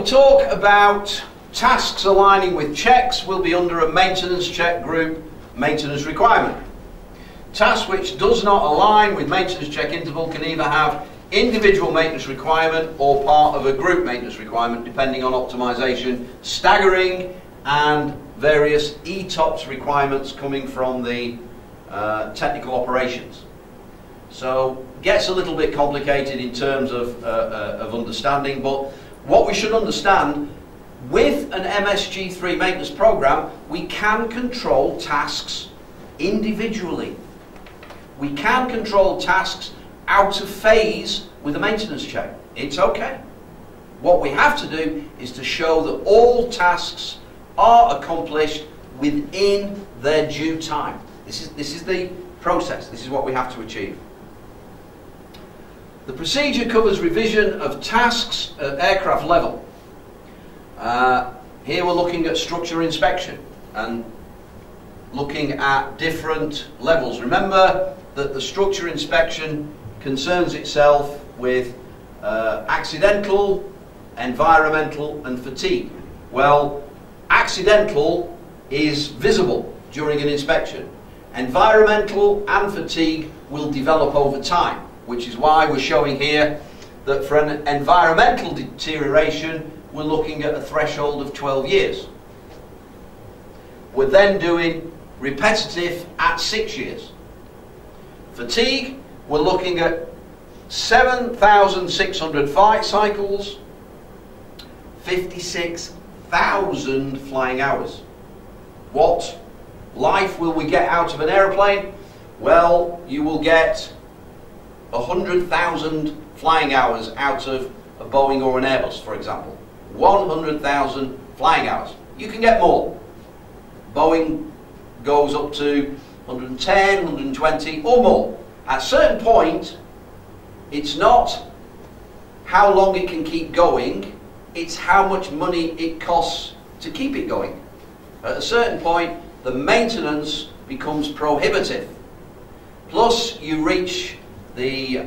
We'll talk about tasks aligning with checks will be under a maintenance check group maintenance requirement. Task which does not align with maintenance check interval can either have individual maintenance requirement or part of a group maintenance requirement depending on optimization, staggering and various ETOPS requirements coming from the technical operations. So gets a little bit complicated in terms of understanding, but what we should understand, with an MSG3 maintenance program, we can control tasks individually. We can control tasks out of phase with a maintenance check. It's okay. What we have to do is to show that all tasks are accomplished within their due time. This is the process. This is what we have to achieve. The procedure covers revision of tasks at aircraft level. Here we're looking at structure inspection and looking at different levels. Remember that the structure inspection concerns itself with accidental, environmental and fatigue. Well, accidental is visible during an inspection. Environmental and fatigue will develop over time, which is why we're showing here that for an environmental deterioration we're looking at a threshold of 12 years. We're then doing repetitive at 6 years. Fatigue, we're looking at 7,600 flight cycles, 56,000 flying hours. What life will we get out of an aeroplane? Well, you will get 100,000 flying hours out of a Boeing or an Airbus, for example. 100,000 flying hours. You can get more. Boeing goes up to 110, 120 or more. At a certain point, it's not how long it can keep going, it's how much money it costs to keep it going. At a certain point, the maintenance becomes prohibitive. Plus, you reach the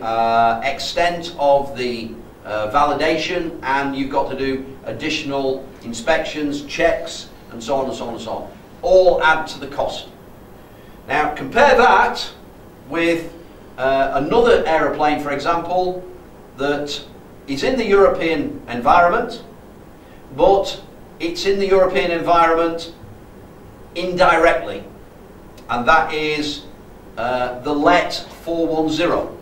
extent of the validation, and you've got to do additional inspections, checks, and so on and so on and so on. All add to the cost. Now, compare that with another aeroplane, for example, that is in the European environment, but it's in the European environment indirectly, and that is the LET 410.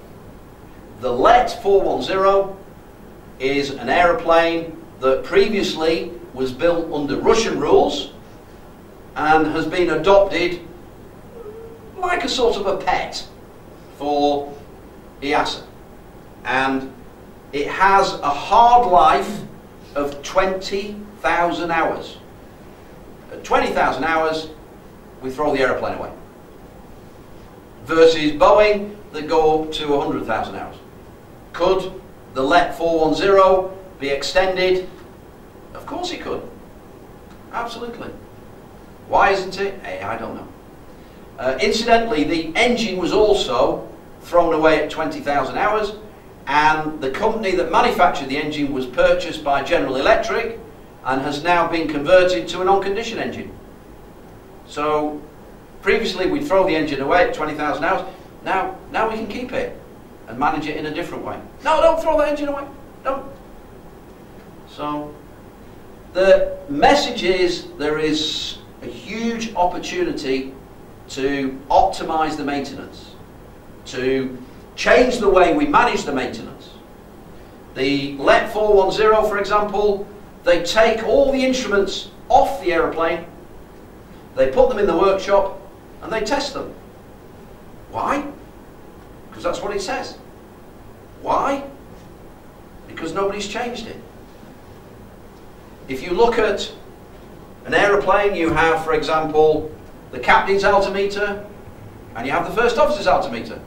The LET 410 is an aeroplane that previously was built under Russian rules and has been adopted like a sort of a pet for EASA. And it has a hard life of 20,000 hours. At 20,000 hours, we throw the aeroplane away. Versus Boeing that go up to 100,000 hours. Could the LET 410 be extended? Of course it could. Absolutely. Why isn't it? I don't know. Incidentally, the engine was also thrown away at 20,000 hours, and the company that manufactured the engine was purchased by General Electric and has now been converted to an on-condition engine. So previously we'd throw the engine away at 20,000 hours. Now we can keep it and manage it in a different way. No, don't throw the engine away. Don't. So the message is there is a huge opportunity to optimize the maintenance, to change the way we manage the maintenance. The LET 410, for example, they take all the instruments off the aeroplane, they put them in the workshop, and they test them. Why? Because that's what it says. Why? Because nobody's changed it. If you look at an aeroplane, you have, for example, the captain's altimeter, and you have the first officer's altimeter.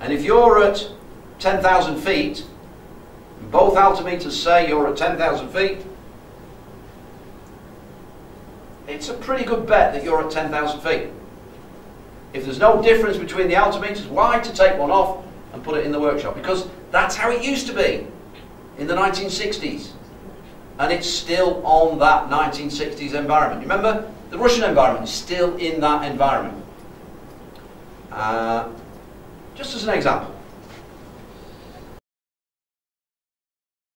And if you're at 10,000 feet, both altimeters say you're at 10,000 feet, it's a pretty good bet that you're at 10,000 feet. If there's no difference between the altimeters, why to take one off and put it in the workshop? Because that's how it used to be in the 1960s. and it's still on that 1960s environment. Remember, the Russian environment is still in that environment. Just as an example,